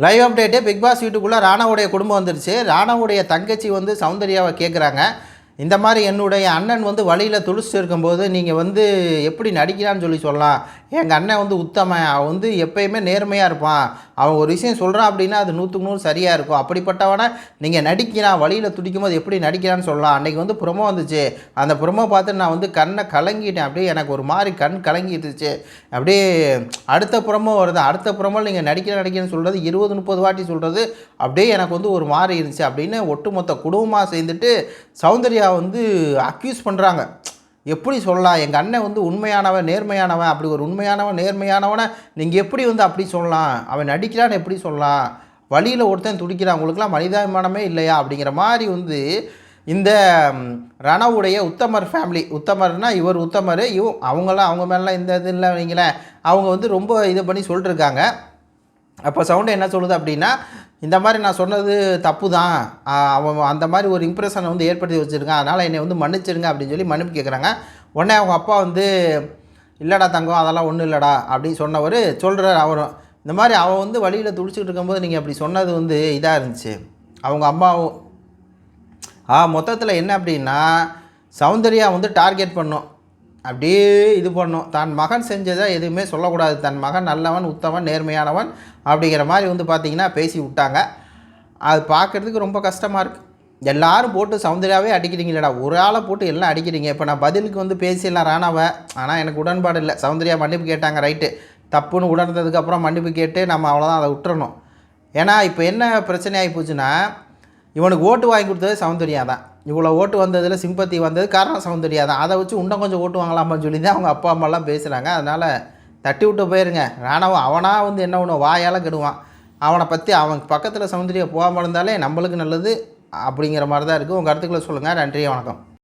Live update big pass வீட்டுக்குள்ளே ராணாவுடைய குடும்பம் வந்துருச்சு. ராணாவுடைய தங்கச்சி வந்து சௌந்தர்யாவை கேட்குறாங்க, இந்த மாதிரி என்னுடைய அண்ணன் வந்து வழியில் துடிச்சிட்டு இருக்கும்போது நீங்கள் வந்து எப்படி நடிக்கிறான்னு சொல்லலாம். எங்கள் அண்ணன் வந்து உத்தமன், அவன் வந்து எப்பயுமே நேர்மையாக இருப்பான். அவன் ஒரு விஷயம் சொல்கிறான் அப்படின்னா அது 100க்கு 100 சரியாக இருக்கும். அப்படிப்பட்டவனை நீங்கள் நடிக்கிறான், வழியில் துடிக்கும் போது எப்படி நடிக்கிறான்னு சொல்லலாம். அன்றைக்கி வந்து ப்ரொமோ வந்துச்சு, அந்த ப்ரொமோ பார்த்து நான் வந்து கண்ணை கலங்கிட்டேன். அப்படியே எனக்கு ஒரு மாதிரி கண் கலங்கிட்டுச்சு. அப்படியே அடுத்த ப்ரொமோ வருது, அடுத்த ப்ரொமோவில் நீங்கள் நடிக்கிறேன்னு சொல்கிறது 20-30 வாட்டி சொல்கிறது அப்படியே எனக்கு வந்து ஒரு மாதிரி இருந்துச்சு அப்படின்னு ஒட்டுமொத்த குடும்பமாக சேர்ந்துட்டு சௌந்தர்யா வந்து அக்யூஸ் பண்ணுறாங்க. எப்படி சொல்லலாம், எங்கள் அண்ணன் வந்து உண்மையானவன் நேர்மையானவன், அப்படி ஒரு உண்மையானவன் நேர்மையானவனை நீங்கள் எப்படி வந்து அப்படி சொல்லலாம், அவன் நடிக்கிறான்னு எப்படி சொல்லலாம், வழியில் ஒருத்தன் துடிக்கிறான், அவங்களுக்குலாம் மனிதாபிமானமே இல்லையா அப்படிங்கிற மாதிரி வந்து இந்த ரணவுடைய உத்தமர் ஃபேமிலி, உத்தமர்னால் இவர் உத்தமர், அவங்களாம் அவங்க மேலாம் இந்த இது இல்லை வைங்களேன், அவங்க வந்து ரொம்ப இது பண்ணி சொல்லிட்டுருக்காங்க. அப்போ சவுண்டு என்ன சொல்லுது அப்படின்னா, இந்த மாதிரி நான் சொன்னது தப்பு தான், அவன் அந்த மாதிரி ஒரு இம்ப்ரெஷனை வந்து ஏற்படுத்தி வச்சுருக்கான், அதனால் என்னை வந்து மன்னிச்சிருங்க அப்படின்னு சொல்லி மன்னிப்பு கேட்குறாங்க. உடனே அவங்க அப்பா வந்து இல்லைடா தங்கம் அதெல்லாம் ஒன்றும் இல்லைடா அப்படின்னு சொன்னவர் சொல்கிறார். அவரும் இந்த மாதிரி அவன் வந்து வழியில் துடிச்சிக்கிட்டு இருக்கும்போது நீங்கள் அப்படி சொன்னது வந்து இதாக இருந்துச்சு. அவங்க அம்மாவும் மொத்தத்தில் என்ன அப்படின்னா சௌந்தர்யா வந்து டார்கெட் பண்ணும், அப்படியே இது பண்ணும், தன் மகன் செஞ்சதை எதுவுமே சொல்லக்கூடாது, தன் மகன் நல்லவன் உத்தமன் நேர்மையானவன் அப்படிங்கிற மாதிரி வந்து பார்த்திங்கன்னா பேசி விட்டாங்க. அது பார்க்குறதுக்கு ரொம்ப கஷ்டமாக இருக்குது. எல்லோரும் போட்டு சௌந்தர்யாவே அடிக்கிறீங்களேடா, ஒரு ஆளை போட்டு எல்லாம் அடிக்கிறீங்க. இப்போ நான் பதிலுக்கு வந்து பேசிடலாம் ராணாவை, ஆனால் எனக்கு உடன்பாடு இல்லை. சௌந்தர்யா மன்னிப்பு கேட்டாங்க, ரைட்டு, தப்புன்னு உணர்ந்ததுக்கப்புறம் மன்னிப்பு கேட்டு நம்ம அவ்வளோதான், அதை விட்டுறணும். ஏன்னா இப்போ என்ன பிரச்சனை ஆகி போச்சுன்னா, இவனுக்கு ஓட்டு வாங்கி கொடுத்தது சௌந்தர்யா தான். இவ்வளோ ஓட்டு வந்ததில் சிம்பத்தி வந்தது காரணம் சௌந்தர்யா தான். அதை வச்சு இன்னும் கொஞ்சம் ஓட்டு வாங்கலாமான்னு சொல்லி தான் அவங்க அப்பா அம்மாலாம் பேசுகிறாங்க. அதனால் தட்டி விட்டு போயிருங்க. ராணவன் அவனாக வந்து என்ன ஒன்று வாயால் கெடுவான். அவனை பற்றி அவன் பக்கத்தில் சௌந்தர்யா போகாமல் இருந்தாலே நம்மளுக்கு நல்லது அப்படிங்கிற மாதிரி தான் இருக்குது. உங்கள் கருத்துக்களை சொல்லுங்கள். நன்றி, வணக்கம்.